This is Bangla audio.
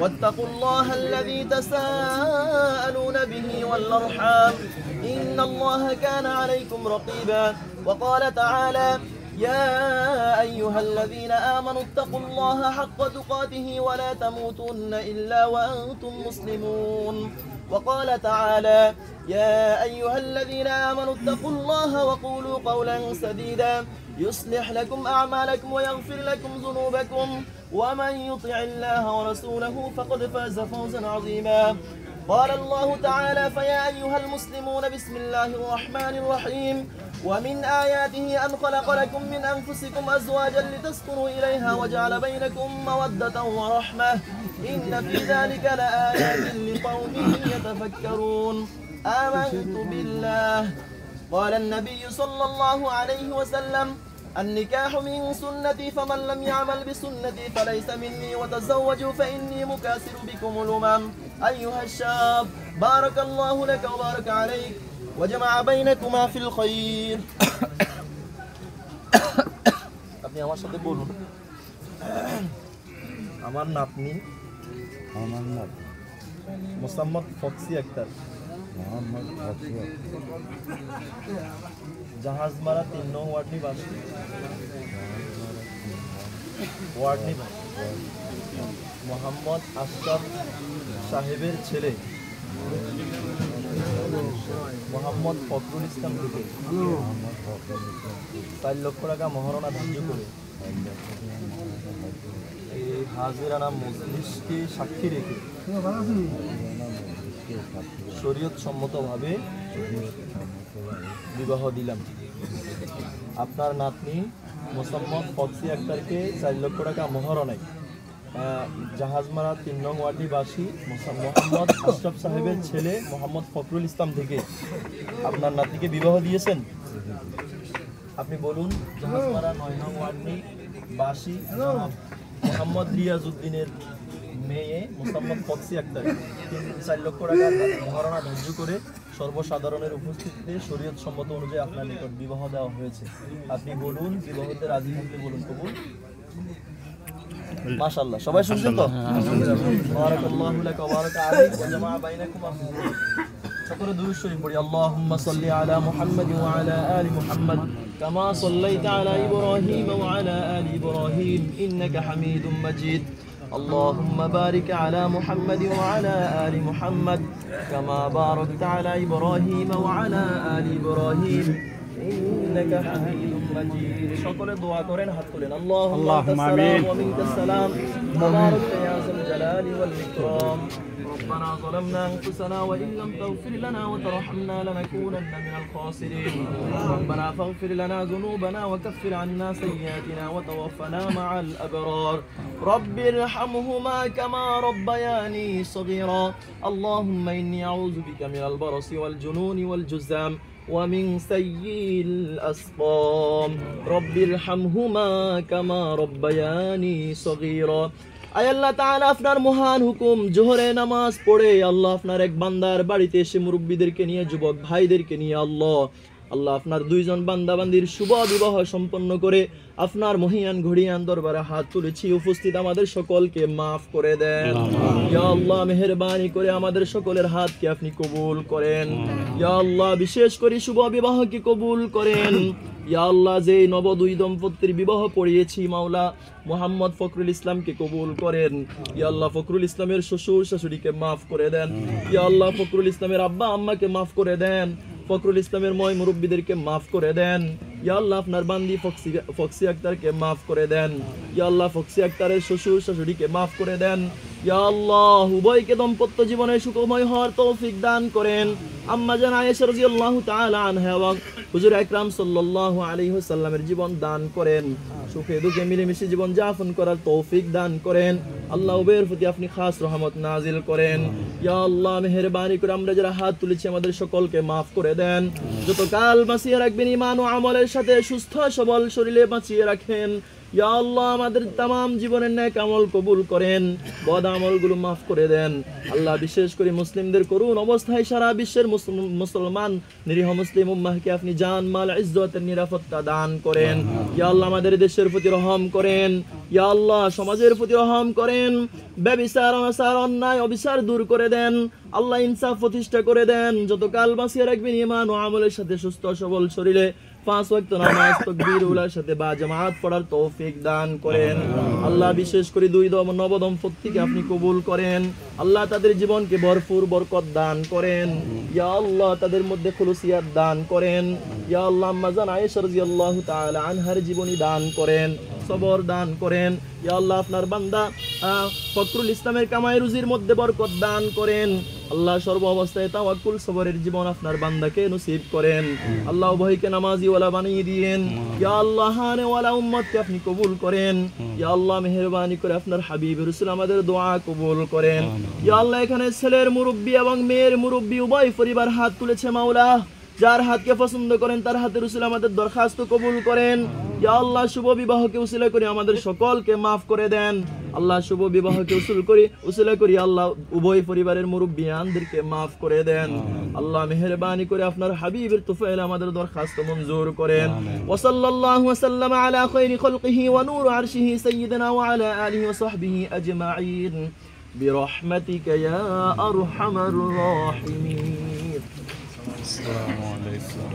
واتقوا الله الذي تساءلون به والأرحام إن الله كان عليكم رقيبا وقال تعالى يا أيها الذين آمنوا اتقوا الله حق تقاته ولا تموتن إلا وأنتم مسلمون وقال تعالى يا أيها الذين آمنوا اتقوا الله وقولوا قولا سديدا يصلح لكم أعمالكم ويغفر لكم ذنوبكم ومن يطع الله ورسوله فقد فاز فوزا عظيما قال الله تعالى فيا أيها المسلمون بسم الله الرحمن الرحيم ومن آياته أن خلق لكم من أنفسكم أزواجا لتسكنوا إليها وجعل بينكم مودة ورحمة إن في ذلك لآيات لقوم يتفكرون آمنت بالله قال النبي صلى الله عليه وسلم النكاح من سنتي فمن لم يعمل بسنتي فليس مني وتزوجوا فإني مكاثر بكم الأمم أيها الشاب بارك الله لك وبارك عليك وجمع بينكما في الخير আপনি আমার সাথে বলুন আমার নাতনি মোসাম্মদ ফক্সি আক্তার জাহাজমারা 3 নং ওয়ার্ড নিবাসী মোহাম্মদ আশরাফ সাহেবের ছেলে মোহাম্মদ ফখরুল ইসলাম থেকে 4 লক্ষ টাকা মহারণা ধার্য করে এই হাজিরানা মজলিসকে সাক্ষী রেখে শরীয়ত সম্মতভাবে বিবাহ দিলাম। আপনার নাতনি মোসাম্মদ ফক্সি আক্তারকে 4 লক্ষ টাকা মহারণায় জাহাজমারা 3 নং ওয়ার্ড নিবাসী মোহাম্মদ আশরাফ সাহেবের ছেলে মোহাম্মদ ফখরুল ইসলাম থেকে আপনার নাতনিকে বিবাহ দিয়েছেন। আপনি বলুন জাহাজমারা 9 নং ওয়ার্ড নিবাসী মোহাম্মদ রিয়াজউদ্দিনের মেয়ে মোসাম্মদ ফক্সি আক্তার 4 লক্ষ টাকা মহারণা ধার্য করে সর্বসাধারণের উপস্থিতিতে শরীয়ত সম্মত অনুযায়ী আপনার নিকট বিবাহ দেওয়া হয়েছে। আপনি বলুন বিবাহতে রাজি থাকলে বলুন কবুল। মাশাআল্লাহ সবাই শুনছেন তো? বারাকাল্লাহু লাকা ওয়া বারাকা আলাইক ওয়া জামা বাইনাকুমা। সকলে দুরূদ শরীফ পড়ি। আল্লাহুম্মা সাল্লি আলা মুহাম্মাদ ওয়া আলা আলি মুহাম্মাদ কামা সাল্লাইতা আলা ইব্রাহিম ওয়া আলা আলি ইব্রাহিম ইন্নাকা হামিদুম মাজিদ। اللهم بارك على محمد وعلى آل محمد كما باركت على إبراهيم وعلى آل إبراهيم إنك حميد مجيد সকলে দোয়া করেন হাত তুলেন اللهم آمين ومنك السلام تبارك يا ذا الجلال والإكرام ربنا ظلمنا أنفسنا وإن لم تغفر لنا وترحمنا لنكونن من الخاسرين ربنا فاغفر لنا ذنوبنا وكفر عنا سيئاتنا وتوفنا مع الأبرار رب ارحمهما كما ربياني صغيرا اللهم إني أعوذ بك من البرص والجنون والجذام ومن سيء الأسقام رب ارحمهما كما ربياني صغيرا আয় আল্লাহ তাআলা আপনার মহান হুকুম জোহরে নামাজ পড়ে আল্লাহ আপনার এক বান্দার বাড়িতে এসে মুরব্বিদেরকে নিয়ে যুবক ভাইদেরকে নিয়ে আল্লাহ আপনার 2 জন বান্দা বান্দির শুভ বিবাহ সম্পন্ন করে আপনার মহিয়ান ঘড়িয়ান দরবারে হাত তুলেছি উপস্থিত আমাদের সকলকে maaf করে দেন ইয়া আল্লাহ মেহেরবানি করে আমাদের সকলের হাতকে আপনি কবুল করেন ইয়া আল্লাহ বিশেষ করে শুভ বিবাহকে কবুল করেন ইয়া আল্লাহ যে নবদুই দম্পতির বিবাহ পড়িয়েছি মাওলা মোহাম্মদ ফখরুল ইসলামকে কবুল করেন ইয়া আল্লাহ ফখরুল ইসলামের শ্বশুর শাশুড়িকে maaf করে দেন ইয়া আল্লাহ ফখরুল ইসলামের আব্বা আম্মাকে maaf করে দেন ফখরুল ইসলামের ময় মুরব্বিদেরকে maaf করে দেন ইয়া আল্লাহ আপনার বান্দি ফক্সি আক্তারকে maaf করে দেন ইয়া আল্লাহ ফক্সি আক্তারের শ্বশুর শাশুড়িকে maaf করে দেন ইয়া আল্লাহ উভয়কে দাম্পত্য জীবনে সুখময় হওয়ার তৌফিক দান করেন আম্মা জান আয়েশা রাদিয়াল্লাহু তাআলা আনহা এবং হুজুর আকরাম সাল্লাল্লাহু আলাইহি ওয়াসাল্লামের জীবন দান করেন সুখে দুঃখে মিলেমিশে জীবন যাপন করার তৌফিক দান করেন আল্লাহ উভয়ের প্রতি আপনি খাস রহমত নাজিল করেন ইয়া আল্লাহ মেহেরবানি করে আমরা যারা হাত তুলেছি আমাদের সকলকে maaf করে দেন যত কাল বাঁচিয়ে রাখবেন ঈমান ও আমলের সাথে সুস্থ সবল শরীরে বাঁচিয়ে রাখেন ইয়া আল্লাহ আমাদের तमाम জীবনের নেক আমল কবুল করেন বদ আমলগুলো maaf করে দেন আল্লাহ বিশেষ করে মুসলিমদের করুন অবস্থায় সারা বিশ্বের মুসলমান নিরীহ মুসলিম উম্মাহকে আপনি জান মাল ইজ্জতের নিরাপত্তা দান করেন ইয়া আল্লাহ আমাদের দেশের প্রতি রহম করেন ইয়া আল্লাহ সমাজের প্রতি রহম করেন, ব্যভিচার অনাচার অন্যায় অবিচার দূর করে দেন আল্লাহ, ইনসাফ প্রতিষ্ঠা করে দেন, যতকাল বাঁচিয়ে রাখবেন ঈমান ও আমলের সাথে সুস্থ সবল শরীরে 5 ওয়াক্ত নামাজ তাকবীর উলার সাথে বা জামাত পড়ার তৌফিক দান করেন আল্লাহ। বিশেষ করে 2 নবদম্পতিকে আপনি কবুল করেন আল্লাহ, তাদের জীবনকে ভরপুর বরকত দান করেন ইয়া আল্লাহ, তাদের মধ্যে খুলুসিয়াত দান করেন ইয়া আল্লাহ। আম্মা জান আয়েশা রাদিয়াল্লাহু তাআলা আনহার জীবনী দান করেন, সবর দান করেন ইয়া আল্লাহ। আপনার বান্দা ফখরুল ইসলামের কামাই রুজির মধ্যে বরকত দান করেন আল্লাহ। সর্ব অবস্থায় তাওয়াক্কুল সবরের জীবন আপনার বান্দাকে নসিব করেন আল্লাহ। উভয়কে নামাজি ওয়ালা বানিয়ে দিয়েন ইয়া আল্লাহ। হানে ওয়ালা উম্মতকে আপনি কবুল করেন ইয়া আল্লাহ। মেহেরবানি করে আপনার হাবিব রাসূল আমাদের দোয়া কবুল করেন ইয়া আল্লাহ। এখানে ছেলের মুরব্বি এবং মেয়ের মুরব্বি উভয় পরিবার হাত তুলেছে মাওলা, যার হাতকে পছন্দ করেন তার হাতে রাসূল আমাদের দরখাস্ত কবুল করেন ইয়া আল্লাহ। শুভ বিবাহকে উসিলা করে আমাদের সকলকে মাফ করে দেন আল্লাহ। শুভ বিবাহকে উসিলা করি আল্লাহ, উভয় পরিবারের মুরব্বিয়ানদেরকে মাফ করে দেন আল্লাহ। মেহেরবানি করে আপনার হাবিবের তুফাইল আমাদের দরখাস্ত মঞ্জুর করেন। ওয়া সাল্লাল্লাহু ওয়া সাল্লামা আলা খায়রি খালকিহি ওয়া নূর আরশিহি সাইয়্যিদিনা ওয়া আলা আলিহি ওয়া সাহবিহি আজমাইন বিরহমাতিকা ইয়া আরহামার রাহিমিন। আসসালামু আলাইকুম।